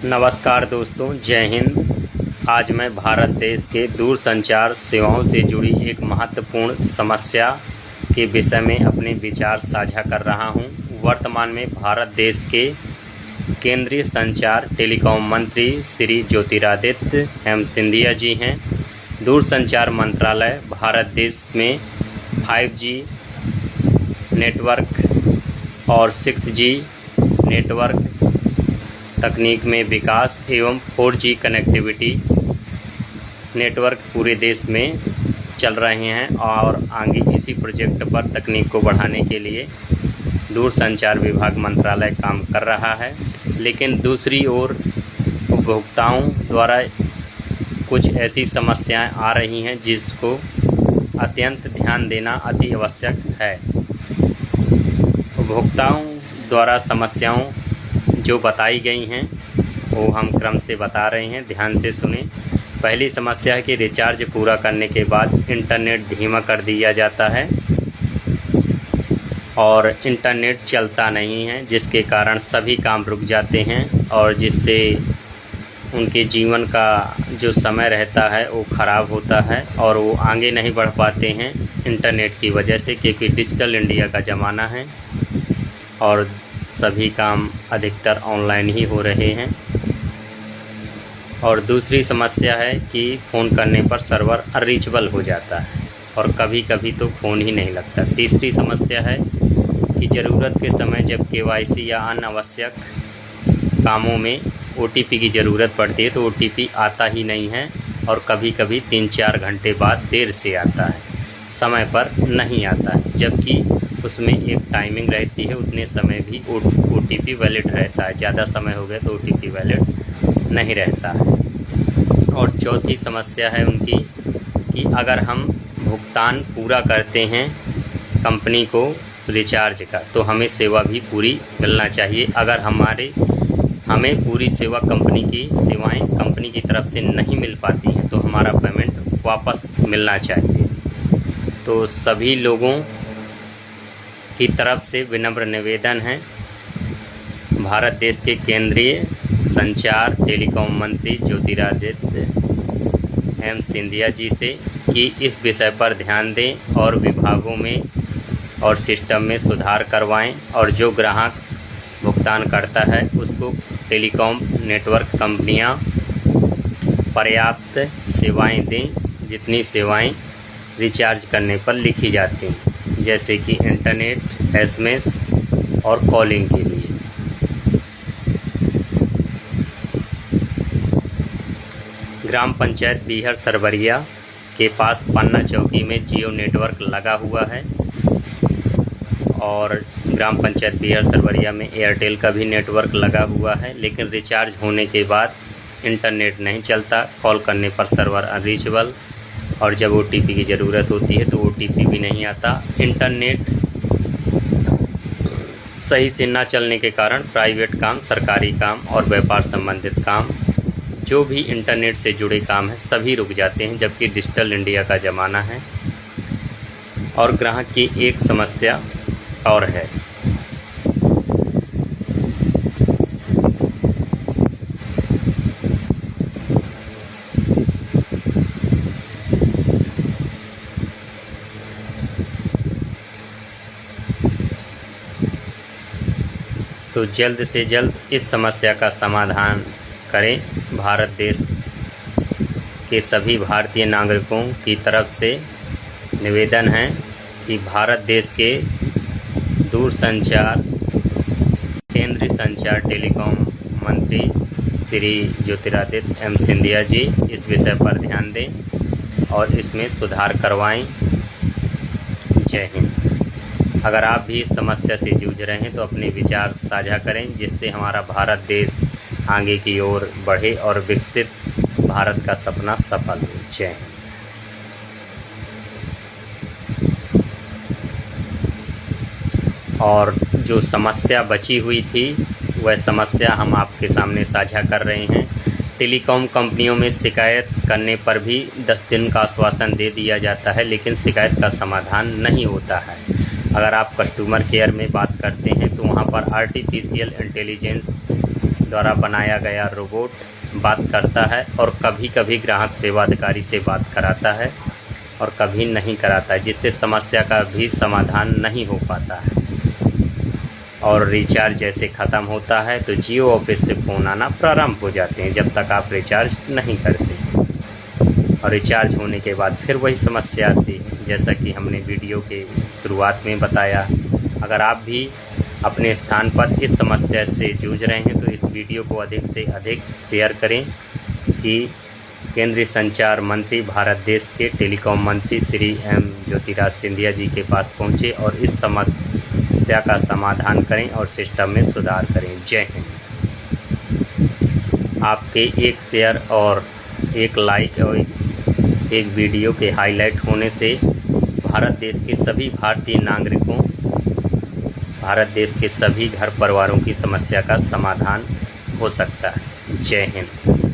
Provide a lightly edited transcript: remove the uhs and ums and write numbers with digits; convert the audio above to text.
नमस्कार दोस्तों, जय हिंद। आज मैं भारत देश के दूरसंचार सेवाओं से जुड़ी एक महत्वपूर्ण समस्या के विषय में अपने विचार साझा कर रहा हूं। वर्तमान में भारत देश के केंद्रीय संचार टेलीकॉम मंत्री श्री ज्योतिरादित्य एम सिंधिया जी हैं। दूरसंचार मंत्रालय भारत देश में 5G नेटवर्क और 6G नेटवर्क तकनीक में विकास एवं 4G कनेक्टिविटी नेटवर्क पूरे देश में चल रहे हैं और आगे इसी प्रोजेक्ट पर तकनीक को बढ़ाने के लिए दूरसंचार विभाग मंत्रालय काम कर रहा है। लेकिन दूसरी ओर उपभोक्ताओं द्वारा कुछ ऐसी समस्याएं आ रही हैं जिसको अत्यंत ध्यान देना अति आवश्यक है। उपभोक्ताओं द्वारा समस्याओं जो बताई गई हैं वो हम क्रम से बता रहे हैं, ध्यान से सुने। पहली समस्या है कि रिचार्ज पूरा करने के बाद इंटरनेट धीमा कर दिया जाता है और इंटरनेट चलता नहीं है, जिसके कारण सभी काम रुक जाते हैं और जिससे उनके जीवन का जो समय रहता है वो ख़राब होता है और वो आगे नहीं बढ़ पाते हैं इंटरनेट की वजह से, क्योंकि डिजिटल इंडिया का ज़माना है और सभी काम अधिकतर ऑनलाइन ही हो रहे हैं। और दूसरी समस्या है कि फ़ोन करने पर सर्वर अनरीचेबल हो जाता है और कभी कभी तो फ़ोन ही नहीं लगता। तीसरी समस्या है कि ज़रूरत के समय जब KYC या अन्य आवश्यक कामों में OTP की ज़रूरत पड़ती है तो OTP आता ही नहीं है और कभी कभी 3-4 घंटे बाद देर से आता है, समय पर नहीं आता है, जबकि उसमें एक टाइमिंग रहती है। उतने समय भी OTP वैलिड रहता है, ज़्यादा समय हो गया तो OTP वैलिड नहीं रहता है। और चौथी समस्या है उनकी कि अगर हम भुगतान पूरा करते हैं कंपनी को रिचार्ज का तो हमें सेवा भी पूरी मिलना चाहिए। अगर हमें पूरी सेवा सेवाएं कंपनी की तरफ से नहीं मिल पाती हैं तो हमारा पेमेंट वापस मिलना चाहिए। तो सभी लोगों की तरफ से विनम्र निवेदन है भारत देश के केंद्रीय संचार टेलीकॉम मंत्री ज्योतिरादित्य एम सिंधिया जी से कि इस विषय पर ध्यान दें और विभागों में और सिस्टम में सुधार करवाएं और जो ग्राहक भुगतान करता है उसको टेलीकॉम नेटवर्क कंपनियां पर्याप्त सेवाएं दें, जितनी सेवाएं रिचार्ज करने पर लिखी जाती हैं, जैसे कि इंटरनेट, SMS और कॉलिंग के लिए। ग्राम पंचायत बीहर सरवरिया के पास पन्ना चौकी में जियो नेटवर्क लगा हुआ है और ग्राम पंचायत बीहर सरवरिया में एयरटेल का भी नेटवर्क लगा हुआ है, लेकिन रिचार्ज होने के बाद इंटरनेट नहीं चलता, कॉल करने पर सर्वर अनरीचेबल और जब OTP की ज़रूरत होती है तो OTP भी नहीं आता। इंटरनेट सही से ना चलने के कारण प्राइवेट काम, सरकारी काम और व्यापार संबंधित काम, जो भी इंटरनेट से जुड़े काम हैं, सभी रुक जाते हैं, जबकि डिजिटल इंडिया का ज़माना है। और ग्राहक की एक समस्या और है, तो जल्द से जल्द इस समस्या का समाधान करें। भारत देश के सभी भारतीय नागरिकों की तरफ से निवेदन है कि भारत देश के दूरसंचार केंद्रीय संचार टेलीकॉम मंत्री श्री ज्योतिरादित्य एम सिंधिया जी इस विषय पर ध्यान दें और इसमें सुधार करवाएं। जय हिंद। अगर आप भी इस समस्या से जूझ रहे हैं तो अपने विचार साझा करें, जिससे हमारा भारत देश आगे की ओर बढ़े और विकसित भारत का सपना सफल हो। जय हिंद। और जो समस्या बची हुई थी वह समस्या हम आपके सामने साझा कर रहे हैं। टेलीकॉम कंपनियों में शिकायत करने पर भी 10 दिन का आश्वासन दे दिया जाता है, लेकिन शिकायत का समाधान नहीं होता है। अगर आप कस्टमर केयर में बात करते हैं तो वहाँ पर आर्टिफिशियल इंटेलिजेंस द्वारा बनाया गया रोबोट बात करता है और कभी कभी ग्राहक सेवा अधिकारी से बात कराता है और कभी नहीं कराता है, जिससे समस्या का भी समाधान नहीं हो पाता है। और रिचार्ज जैसे ख़त्म होता है तो जियो ऑफिस से फ़ोन आना प्रारंभ हो जाते हैं जब तक आप रिचार्ज नहीं करते, और रिचार्ज होने के बाद फिर वही समस्या आती है। जैसा कि हमने वीडियो के शुरुआत में बताया, अगर आप भी अपने स्थान पर इस समस्या से जूझ रहे हैं तो इस वीडियो को अधिक से अधिक शेयर करें कि केंद्रीय संचार मंत्री भारत देश के टेलीकॉम मंत्री श्री एम ज्योतिराज सिंधिया जी के पास पहुंचे और इस समस्या का समाधान करें और सिस्टम में सुधार करें। जय हिंद। आपके एक शेयर और एक लाइक और एक वीडियो के हाईलाइट होने से भारत देश के सभी भारतीय नागरिकों, भारत देश के सभी घर परिवारों की समस्या का समाधान हो सकता है। जय हिंद।